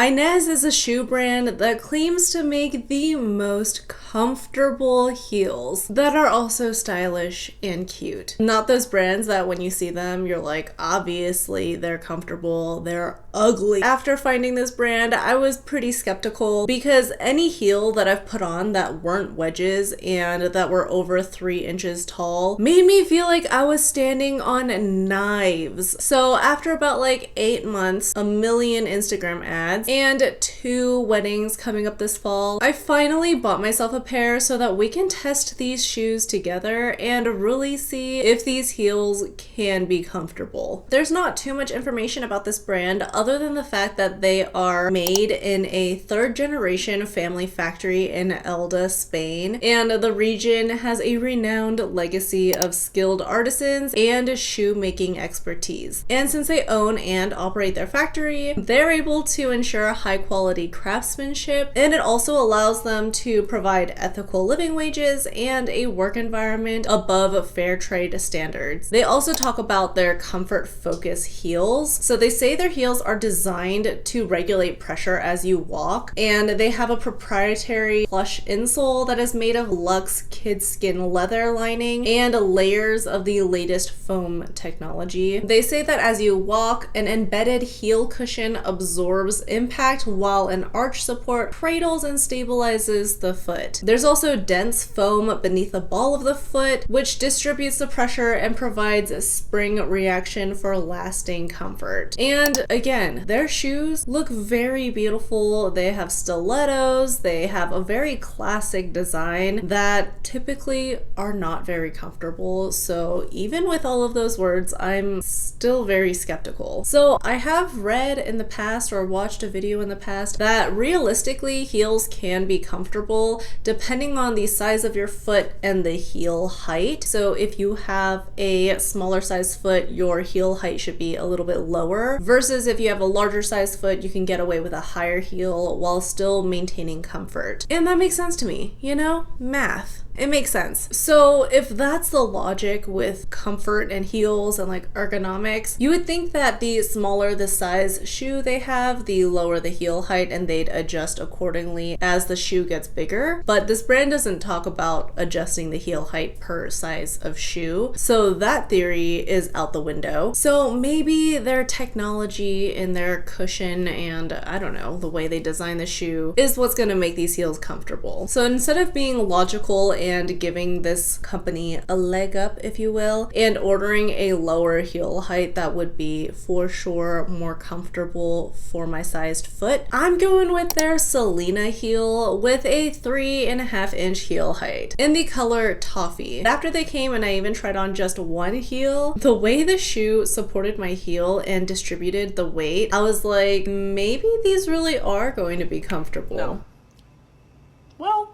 Inez is a shoe brand that claims to make the most comfortable heels that are also stylish and cute. Not those brands that when you see them, you're like, obviously they're comfortable, they're ugly. After finding this brand, I was pretty skeptical because any heel that I've put on that weren't wedges and that were over 3 inches tall made me feel like I was standing on knives. So after about like 8 months, a million Instagram ads, and 2 weddings coming up this fall, I finally bought myself a pair so that we can test these shoes together and really see if these heels can be comfortable. There's not too much information about this brand other than the fact that they are made in a 3rd generation family factory in Elda, Spain, and the region has a renowned legacy of skilled artisans and shoe making expertise. And since they own and operate their factory, they're able to ensure high quality craftsmanship, and it also allows them to provide ethical living wages and a work environment above fair trade standards. They also talk about their comfort focus heels. So they say their heels are designed to regulate pressure as you walk, and they have a proprietary plush insole that is made of luxe kid skin leather lining and layers of the latest foam technology. They say that as you walk, an embedded heel cushion absorbs impact while an arch support cradles and stabilizes the foot. There's also dense foam beneath the ball of the foot, which distributes the pressure and provides a spring reaction for lasting comfort. And again, their shoes look very beautiful. They have stilettos, they have a very classic design that typically are not very comfortable. So even with all of those words, I'm still very skeptical. So I have read in the past or watched a video in the past that realistically heels can be comfortable depending on the size of your foot and the heel height. So if you have a smaller size foot, your heel height should be a little bit lower, versus if you have a larger size foot, you can get away with a higher heel while still maintaining comfort. And that makes sense to me, you know? Math. It makes sense. So if that's the logic with comfort and heels and like ergonomics, you would think that the smaller the size shoe they have, the lower the heel height, and they'd adjust accordingly as the shoe gets bigger. But this brand doesn't talk about adjusting the heel height per size of shoe. So that theory is out the window. So maybe their technology in their cushion and I don't know, the way they design the shoe is what's going to make these heels comfortable. So instead of being logical and giving this company a leg up, if you will, and ordering a lower heel height that would be for sure more comfortable for my sized foot, I'm going with their Selena heel with a 3.5 inch heel height in the color toffee. After they came and I even tried on just one heel, the way the shoe supported my heel and distributed the weight, I was like, maybe these really are going to be comfortable. No.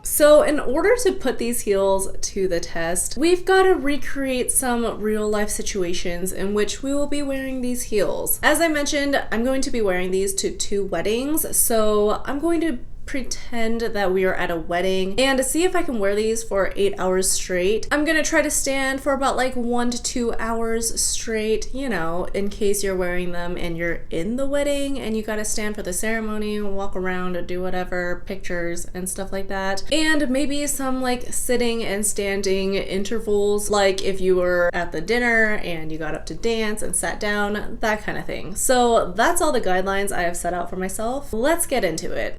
So in order to put these heels to the test, we've got to recreate some real life situations in which we will be wearing these heels. As I mentioned, I'm going to be wearing these to 2 weddings, so I'm going to pretend that we are at a wedding and to see if I can wear these for 8 hours straight. I'm gonna try to stand for about like 1 to 2 hours straight, you know, in case you're wearing them and you're in the wedding and you gotta stand for the ceremony and walk around and do whatever, pictures and stuff like that. And maybe some like sitting and standing intervals, like if you were at the dinner and you got up to dance and sat down, that kind of thing. So that's all the guidelines I have set out for myself. Let's get into it.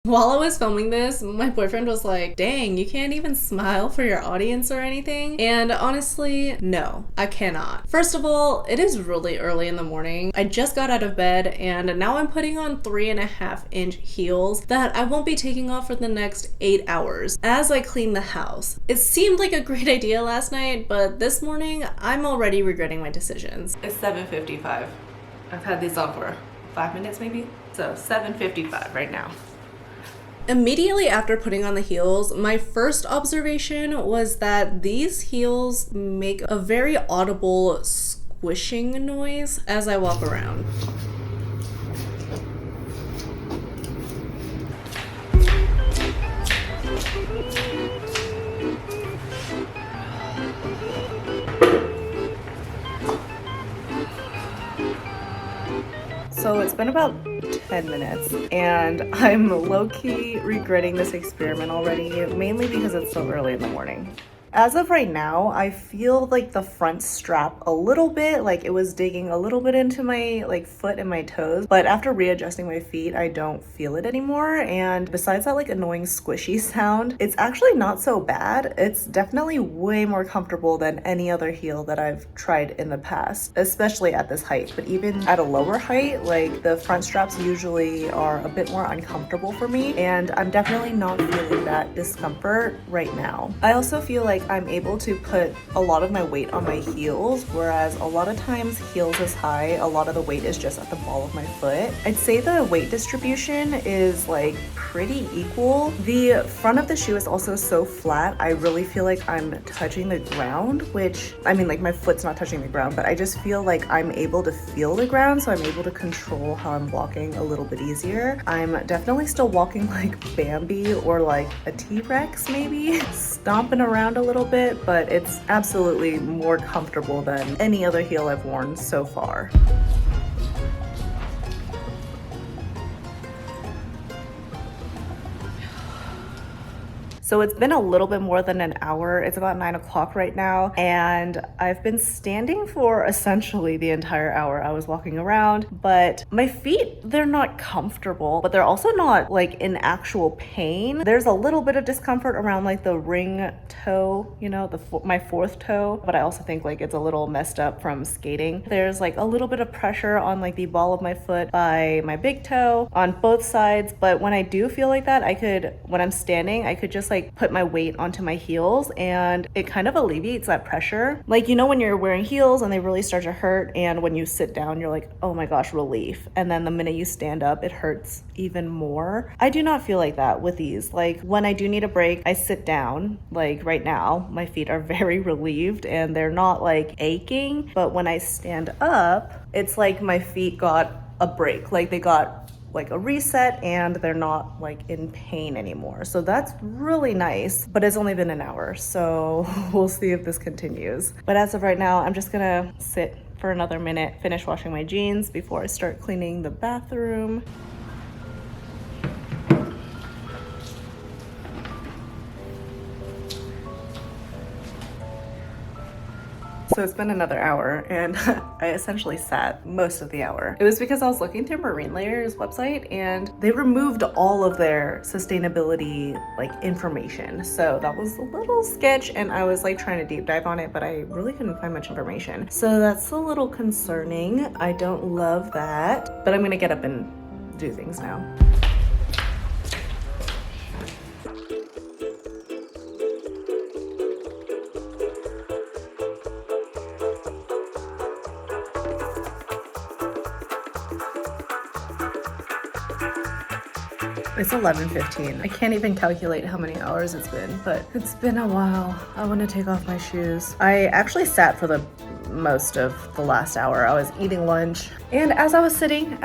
While I was filming this, my boyfriend was like, dang, you can't even smile for your audience or anything. And honestly, no, I cannot. First of all, it is really early in the morning. I just got out of bed and now I'm putting on 3.5 inch heels that I won't be taking off for the next 8 hours as I clean the house. It seemed like a great idea last night, but this morning I'm already regretting my decisions. It's 7:55. I've had these on for 5 minutes maybe. So 7:55 right now. Immediately after putting on the heels, my first observation was that these heels make a very audible squishing noise as I walk around. So it's been about 10 minutes, and I'm low-key regretting this experiment already, mainly because it's so early in the morning. As of right now, I feel like the front strap a little bit, like it was digging a little bit into my like foot and my toes, but after readjusting my feet, I don't feel it anymore. And besides that like annoying squishy sound, it's actually not so bad. It's definitely way more comfortable than any other heel that I've tried in the past, especially at this height. But even at a lower height, like the front straps usually are a bit more uncomfortable for me, and I'm definitely not feeling that discomfort right now. I also feel like I'm able to put a lot of my weight on my heels, whereas a lot of times heels is high, a lot of the weight is just at the ball of my foot. I'd say the weight distribution is like pretty equal. The front of the shoe is also so flat, I really feel like I'm touching the ground, which, I mean like my foot's not touching the ground, but I just feel like I'm able to feel the ground, so I'm able to control how I'm walking a little bit easier. I'm definitely still walking like Bambi or like a T-Rex maybe, stomping around a little bit, but it's absolutely more comfortable than any other heel I've worn so far. So it's been a little bit more than an hour. It's about 9 o'clock right now, and I've been standing for essentially the entire hour. I was walking around, but my feet, they're not comfortable, but they're also not like in actual pain. There's a little bit of discomfort around like the ring toe, you know, my fourth toe, but I also think like it's a little messed up from skating. There's like a little bit of pressure on like the ball of my foot by my big toe on both sides, but when I do feel like that, when I'm standing, I could just like put my weight onto my heels and it kind of alleviates that pressure. Like, you know, when you're wearing heels and they really start to hurt, and when you sit down, you're like, oh my gosh, relief. And then the minute you stand up, it hurts even more. I do not feel like that with these. Like when I do need a break, I sit down. Like right now, my feet are very relieved and they're not like aching. But when I stand up, it's like my feet got a break. Like they got like a reset and they're not like in pain anymore. So that's really nice, but it's only been an hour. So we'll see if this continues. But as of right now, I'm just gonna sit for another minute, finish washing my jeans before I start cleaning the bathroom. So it's been another hour and I essentially sat most of the hour. It was because I was looking through Marine Layer's website and they removed all of their sustainability like information. So that was a little sketch and I was like trying to deep dive on it, but I really couldn't find much information. So that's a little concerning. I don't love that, but I'm gonna get up and do things now. It's 11:15. I can't even calculate how many hours it's been, but it's been a while. I want to take off my shoes. I actually sat for the most of the last hour. I was eating lunch, and as I was sitting,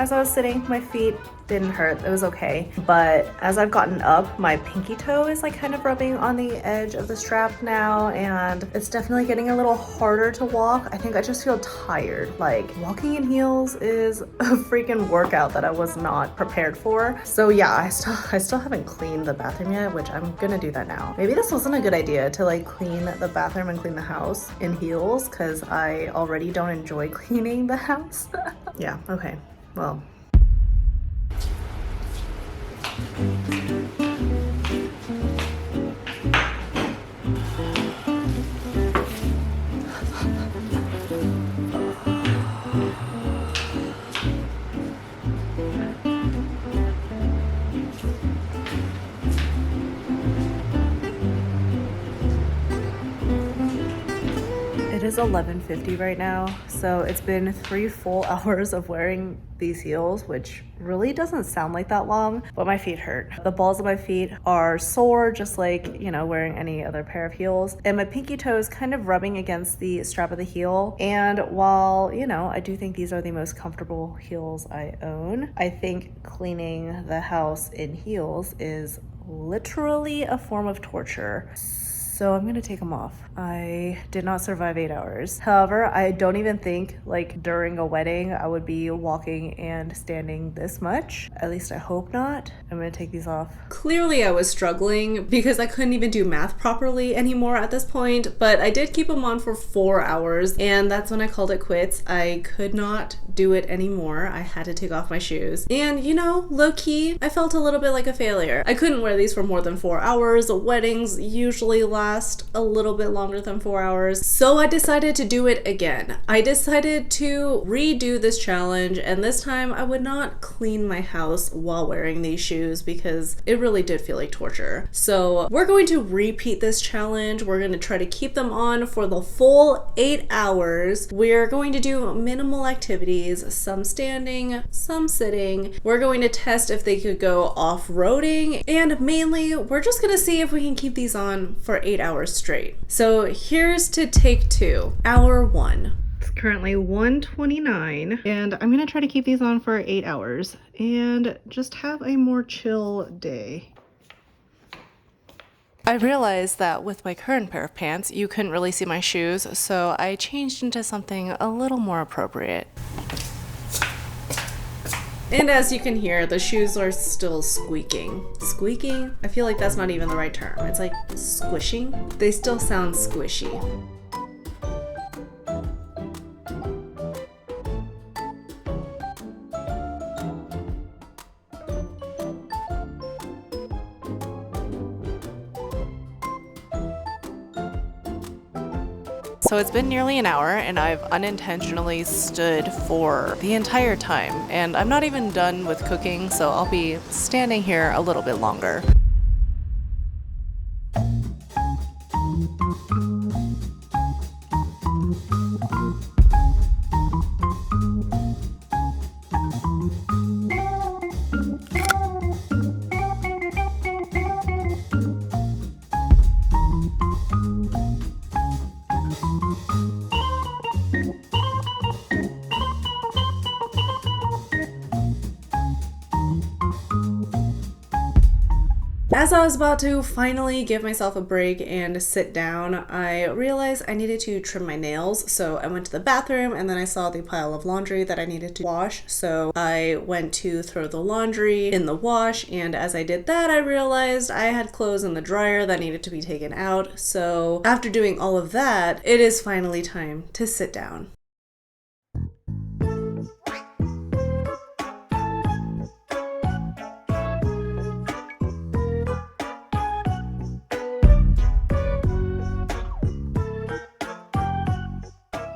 my feet didn't hurt. It was okay. But as I've gotten up, my pinky toe is like kind of rubbing on the edge of the strap now, and it's definitely getting a little harder to walk. I think I just feel tired. Like walking in heels is a freaking workout that I was not prepared for. So yeah, I still haven't cleaned the bathroom yet, which I'm gonna do that now. Maybe this wasn't a good idea to like clean the bathroom and clean the house in heels, because I already don't enjoy cleaning the house. Yeah, okay, well. It is 11:50 right now, so it's been 3 full hours of wearing these heels, which really doesn't sound like that long, but my feet hurt. The balls of my feet are sore, just like, you know, wearing any other pair of heels, and my pinky toe is kind of rubbing against the strap of the heel. And while, you know, I do think these are the most comfortable heels I own, I think cleaning the house in heels is literally a form of torture. so I'm gonna take them off. I did not survive 8 hours. However, I don't even think like during a wedding I would be walking and standing this much. At least I hope not. I'm gonna take these off. Clearly I was struggling because I couldn't even do math properly anymore at this point, but I did keep them on for 4 hours, and that's when I called it quits. I could not do it anymore. I had to take off my shoes. And you know, low-key, I felt a little bit like a failure. I couldn't wear these for more than 4 hours. Weddings usually last a little bit longer than 4 hours. So I decided to do it again. I decided to redo this challenge, and this time I would not clean my house while wearing these shoes because it really did feel like torture. So we're going to repeat this challenge. We're going to try to keep them on for the full 8 hours. We're going to do minimal activities, some standing, some sitting. We're going to test if they could go off-roading, and mainly we're just going to see if we can keep these on for 8 hours straight. So here's to take 2, hour 1. It's currently 1:29, and I'm gonna try to keep these on for 8 hours and just have a more chill day. I realized that with my current pair of pants, you couldn't really see my shoes, so I changed into something a little more appropriate. And as you can hear, the shoes are still squeaking. Squeaking? I feel like that's not even the right term. It's like squishing. They still sound squishy. So it's been nearly an hour and I've unintentionally stood for the entire time, and I'm not even done with cooking, so I'll be standing here a little bit longer. As I was about to finally give myself a break and sit down, I realized I needed to trim my nails. So I went to the bathroom and then I saw the pile of laundry that I needed to wash. So I went to throw the laundry in the wash, and as I did that, I realized I had clothes in the dryer that needed to be taken out. So after doing all of that, it is finally time to sit down.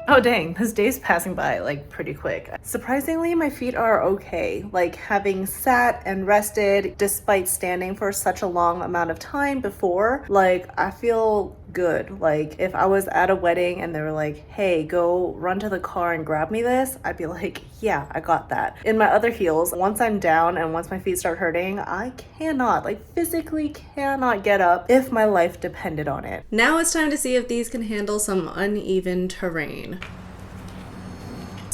Oh dang, this day's passing by like pretty quick. Surprisingly, my feet are okay. Like, having sat and rested despite standing for such a long amount of time before, like, I feel good. Like, if I was at a wedding and they were like, hey, go run to the car and grab me this, I'd be like, yeah, I got that. In my other heels, once I'm down and once my feet start hurting, I cannot, like, physically cannot get up if my life depended on it. Now it's time to see if these can handle some uneven terrain.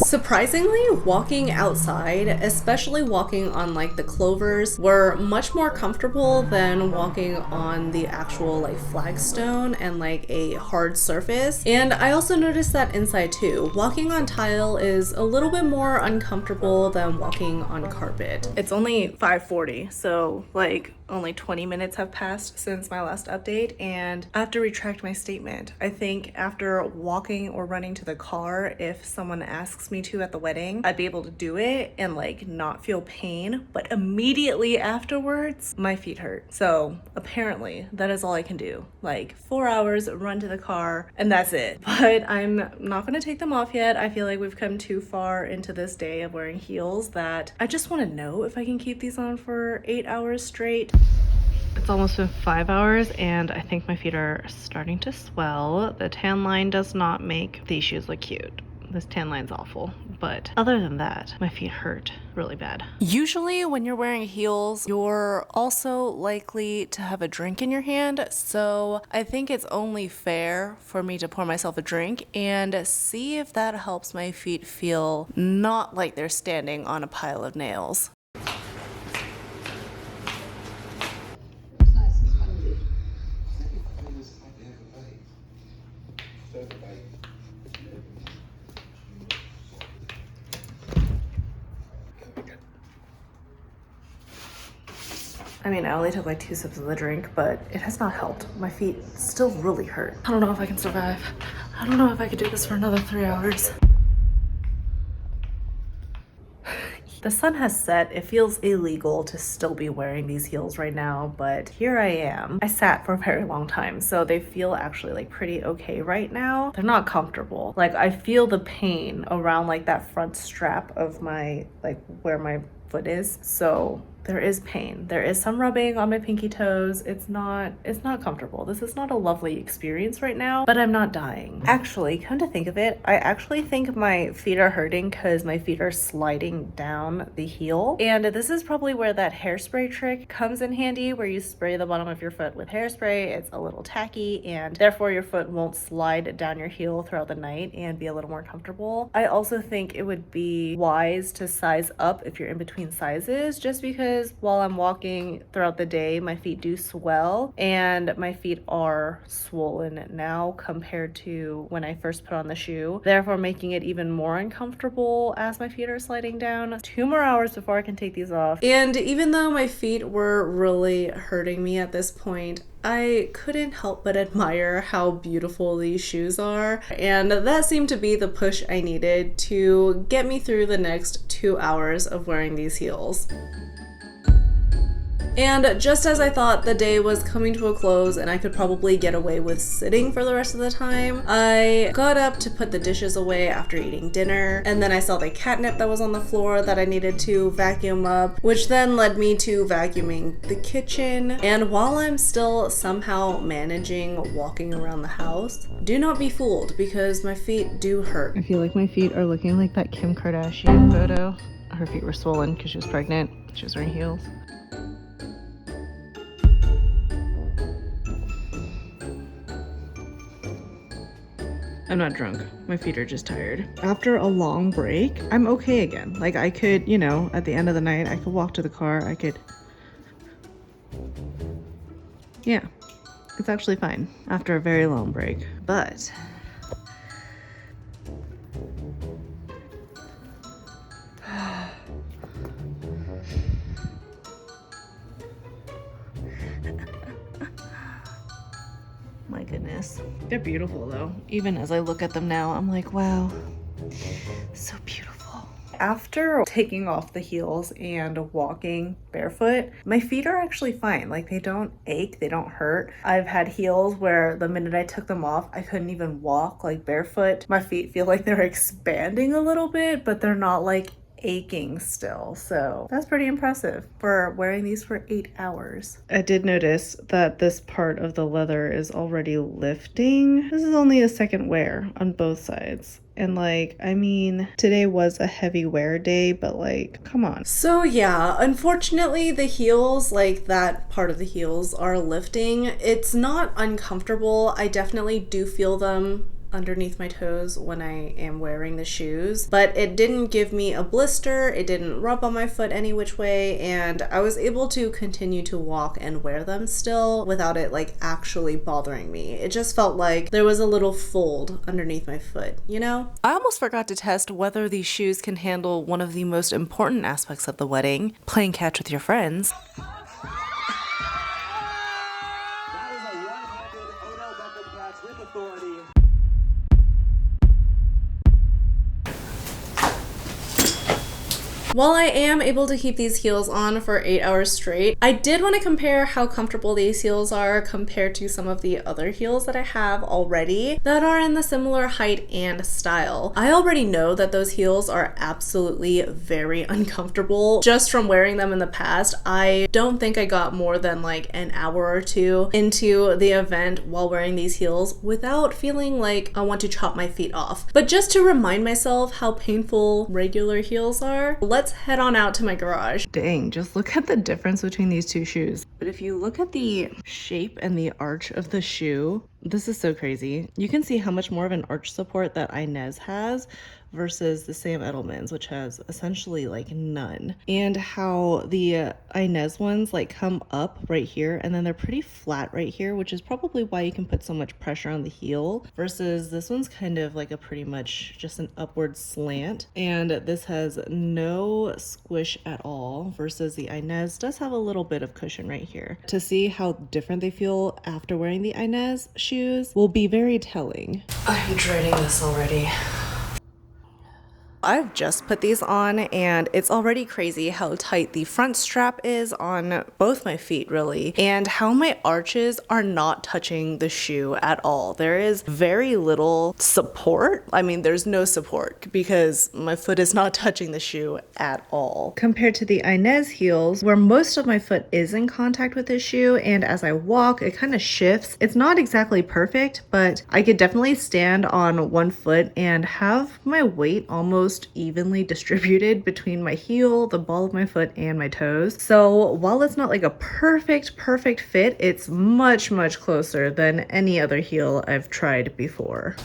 Surprisingly, walking outside, especially walking on like the clovers, were much more comfortable than walking on the actual like flagstone and like a hard surface. And I also noticed that inside too. Walking on tile is a little bit more uncomfortable than walking on carpet. It's only 5:40, so like only 20 minutes have passed since my last update, and I have to retract my statement. I think after walking or running to the car, if someone asks me to at the wedding, I'd be able to do it and like not feel pain, but immediately afterwards, my feet hurt. So apparently that is all I can do. Like 4 hours, run to the car, and that's it. But I'm not gonna take them off yet. I feel like we've come too far into this day of wearing heels that I just wanna know if I can keep these on for 8 hours straight. It's almost been 5 hours and I think my feet are starting to swell. The tan line does not make these shoes look cute. This tan line's awful, but other than that, my feet hurt really bad. Usually when you're wearing heels, you're also likely to have a drink in your hand, so I think it's only fair for me to pour myself a drink and see if that helps my feet feel not like they're standing on a pile of nails. I mean, I only took like 2 sips of the drink, but it has not helped. My feet still really hurt. I don't know if I can survive. I don't know if I could do this for another 3 hours. The sun has set. It feels illegal to still be wearing these heels right now, but here I am. I sat for a very long time, so they feel actually like pretty okay right now. They're not comfortable. Like I feel the pain around like that front strap of my, like where my foot is. So there is pain. There is some rubbing on my pinky toes. It's not comfortable. This is not a lovely experience right now, but I'm not dying. Actually, come to think of it, I actually think my feet are hurting because my feet are sliding down the heel. And this is probably where that hairspray trick comes in handy, where you spray the bottom of your foot with hairspray. It's a little tacky and therefore your foot won't slide down your heel throughout the night and be a little more comfortable. I also think it would be wise to size up if you're in between sizes, just because while I'm walking throughout the day, my feet do swell and my feet are swollen now compared to when I first put on the shoe, therefore making it even more uncomfortable as my feet are sliding down. 2 more hours before I can take these off. And even though my feet were really hurting me at this point, I couldn't help but admire how beautiful these shoes are, and that seemed to be the push I needed to get me through the next 2 hours of wearing these heels. And just as I thought the day was coming to a close and I could probably get away with sitting for the rest of the time, I got up to put the dishes away after eating dinner, and then I saw the catnip that was on the floor that I needed to vacuum up, which then led me to vacuuming the kitchen. And while I'm still somehow managing walking around the house, do not be fooled because my feet do hurt. I feel like my feet are looking like that Kim Kardashian photo. Her feet were swollen because she was pregnant. She was wearing heels. I'm not drunk. My feet are just tired. After a long break, I'm okay again. Like I could, you know, at the end of the night, I could walk to the car. I could, yeah, it's actually fine after a very long break. But my goodness. They're beautiful though. Even as I look at them now, I'm like, wow, so beautiful. After taking off the heels and walking barefoot, my feet are actually fine. Like they don't ache, they don't hurt. I've had heels where the minute I took them off, I couldn't even walk like barefoot. My feet feel like they're expanding a little bit, but they're not like aching still. So that's pretty impressive for wearing these for 8 hours. I did notice that this part of the leather is already lifting. This is only a second wear on both sides. And like, I mean, today was a heavy wear day, but like, come on. So yeah, unfortunately the heels, like that part of the heels are lifting. It's not uncomfortable. I definitely do feel them underneath my toes when I am wearing the shoes, but it didn't give me a blister, it didn't rub on my foot any which way, and I was able to continue to walk and wear them still without it like actually bothering me. It just felt like there was a little fold underneath my foot, you know? I almost forgot to test whether these shoes can handle one of the most important aspects of the wedding, playing catch with your friends. While I am able to keep these heels on for 8 hours straight, I did want to compare how comfortable these heels are compared to some of the other heels that I have already that are in the similar height and style. I already know that those heels are absolutely very uncomfortable just from wearing them in the past. I don't think I got more than like an hour or 2 into the event while wearing these heels without feeling like I want to chop my feet off. But just to remind myself how painful regular heels are, let's head on out to my garage. Dang, just look at the difference between these two shoes. But if you look at the shape and the arch of the shoe, this is so crazy. You can see how much more of an arch support that Inez has versus the Sam Edelman's, which has essentially like none. And how the Inez ones like come up right here and then they're pretty flat right here, which is probably why you can put so much pressure on the heel, versus this one's kind of like a pretty much just an upward slant. And this has no squish at all, versus the Inez does have a little bit of cushion right here. To see how different they feel after wearing the Inez shoes will be very telling. I'm dreading this already. I've just put these on and it's already crazy how tight the front strap is on both my feet, really, and how my arches are not touching the shoe at all. There is very little support. I mean, there's no support because my foot is not touching the shoe at all. Compared to the Inez heels, where most of my foot is in contact with the shoe, and as I walk, it kind of shifts. It's not exactly perfect, but I could definitely stand on one foot and have my weight almost evenly distributed between my heel, the ball of my foot, and my toes. So while it's not like a perfect fit, it's much closer than any other heel I've tried before.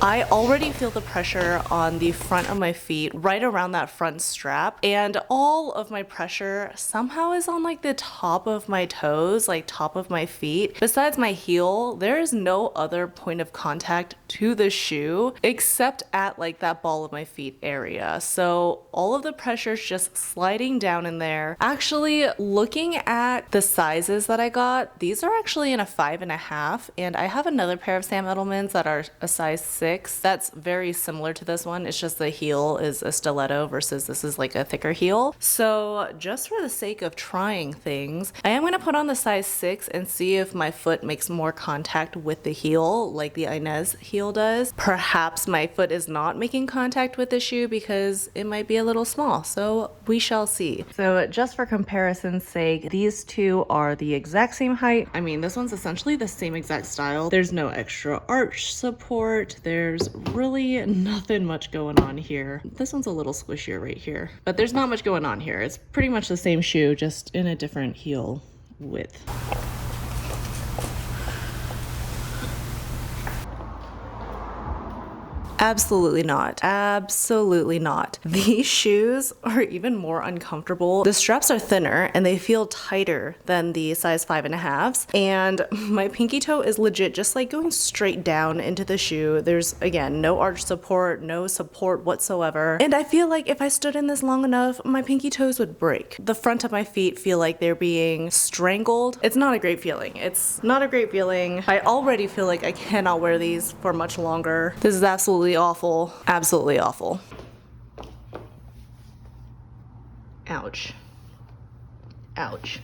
I already feel the pressure on the front of my feet, right around that front strap, and all of my pressure somehow is on like the top of my toes, like top of my feet. Besides my heel, there is no other point of contact to the shoe except at like that ball of my feet area. So all of the pressure is just sliding down in there. Actually, looking at the sizes that I got, these are actually in a 5.5, and I have another pair of Sam Edelman's that are a size 6. That's very similar to this one. It's just the heel is a stiletto versus this is like a thicker heel. So just for the sake of trying things, I am going to put on the size 6 and see if my foot makes more contact with the heel like the Inez heel does. Perhaps my foot is not making contact with the shoe because it might be a little small. So we shall see. So just for comparison's sake, these two are the exact same height. I mean, this one's essentially the same exact style. There's no extra arch support. There's really nothing much going on here. This one's a little squishier right here, but there's not much going on here. It's pretty much the same shoe, just in a different heel width. Absolutely not. Absolutely not. These shoes are even more uncomfortable. The straps are thinner and they feel tighter than the size 5.5s. And my pinky toe is legit just like going straight down into the shoe. There's, again, no arch support, no support whatsoever. And I feel like if I stood in this long enough, my pinky toes would break. The front of my feet feel like they're being strangled. It's not a great feeling. It's not a great feeling. I already feel like I cannot wear these for much longer. This is absolutely awful. Absolutely awful. Ouch. Ouch.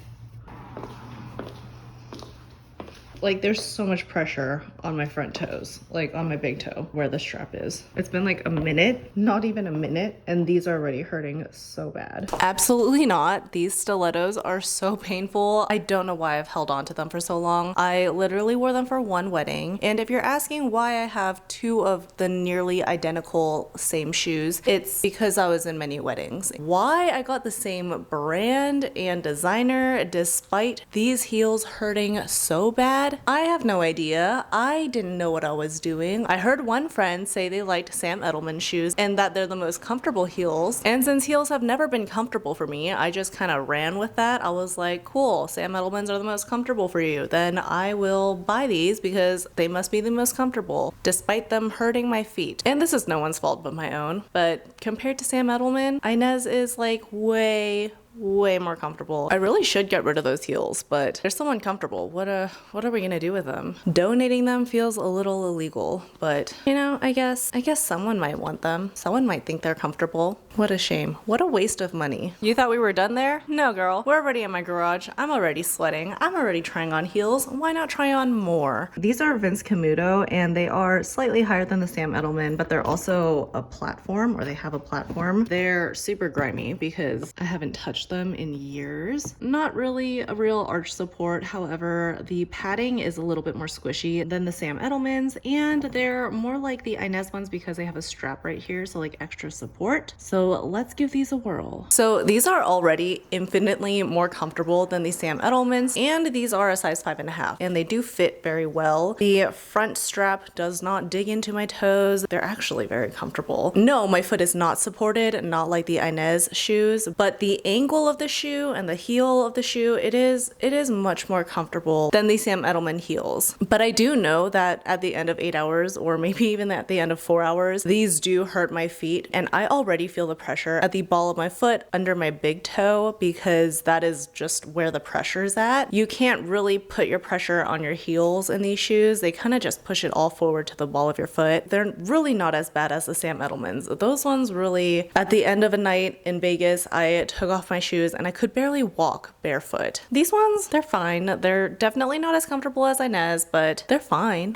Like, there's so much pressure on my front toes, like on my big toe where the strap is. It's been like a minute, not even a minute, and these are already hurting so bad. Absolutely not. These stilettos are so painful. I don't know why I've held on to them for so long. I literally wore them for one wedding, and if you're asking why I have two of the nearly identical same shoes, it's because I was in many weddings. Why I got the same brand and designer despite these heels hurting so bad, I have no idea. I didn't know what I was doing. I heard one friend say they liked Sam Edelman shoes and that they're the most comfortable heels. And since heels have never been comfortable for me, I just kind of ran with that. I was like, cool, Sam Edelman's are the most comfortable for you. Then I will buy these because they must be the most comfortable, despite them hurting my feet. And this is no one's fault but my own. But compared to Sam Edelman, Inez is like way more comfortable. I really should get rid of those heels, but they're so uncomfortable. What are we gonna do with them? Donating them feels a little illegal, but you know, I guess someone might want them. Someone might think they're comfortable. What a shame. What a waste of money. You thought we were done there? No, girl. We're already in my garage. I'm already sweating. I'm already trying on heels. Why not try on more? These are Vince Camuto, and they are slightly higher than the Sam Edelman, but they're also a platform, or they have a platform. They're super grimy because I haven't touched them in years. Not really a real arch support. However, the padding is a little bit more squishy than the Sam Edelman's, and they're more like the Inez ones because they have a strap right here, so like extra support. So So let's give these a whirl. So these are already infinitely more comfortable than the Sam Edelmans, and these are a size 5.5, and they do fit very well. The front strap does not dig into my toes. They're actually very comfortable. No, my foot is not supported, not like the Inez shoes, but the angle of the shoe and the heel of the shoe, it is much more comfortable than the Sam Edelman heels. But I do know that at the end of 8 hours, or maybe even at the end of 4 hours, these do hurt my feet, and I already feel the pressure at the ball of my foot under my big toe, because that is just where the pressure is at. You can't really put your pressure on your heels in these shoes. They kind of just push it all forward to the ball of your foot. They're really not as bad as the Sam Edelmans. Those ones really, at the end of a night in Vegas, I took off my shoes and I could barely walk barefoot. These ones, they're fine. They're definitely not as comfortable as Inez, but they're fine.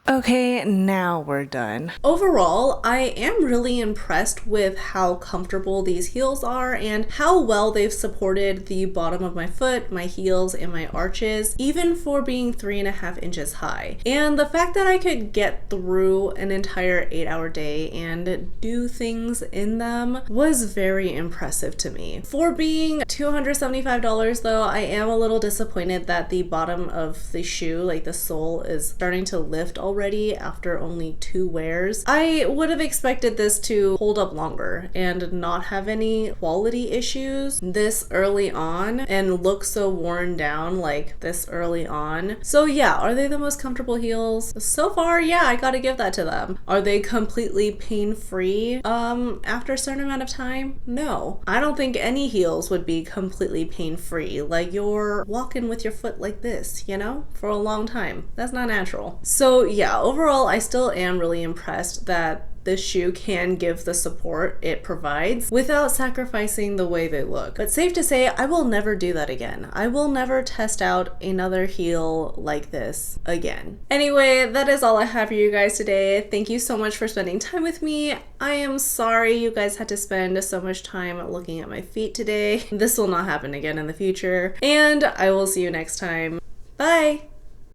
Okay, now we're done. Overall, I am really impressed with how comfortable these heels are and how well they've supported the bottom of my foot, my heels, and my arches, even for being 3.5 inches high. And the fact that I could get through an entire 8-hour day and do things in them was very impressive to me. For being $275 though, I am a little disappointed that the bottom of the shoe, like the sole, is starting to lift already after only 2 wears. I would have expected this to hold up longer and not have any quality issues this early on and look so worn down like this early on. So yeah, are they the most comfortable heels? So far, yeah, I gotta give that to them. Are they completely pain-free after a certain amount of time? No. I don't think any heels would be completely pain-free. Like, you're walking with your foot like this, you know, for a long time. That's not natural. So yeah, overall, I still am really impressed that this shoe can give the support it provides without sacrificing the way they look. But safe to say, I will never do that again. I will never test out another heel like this again. Anyway, that is all I have for you guys today. Thank you so much for spending time with me. I am sorry you guys had to spend so much time looking at my feet today. This will not happen again in the future, and I will see you next time. Bye!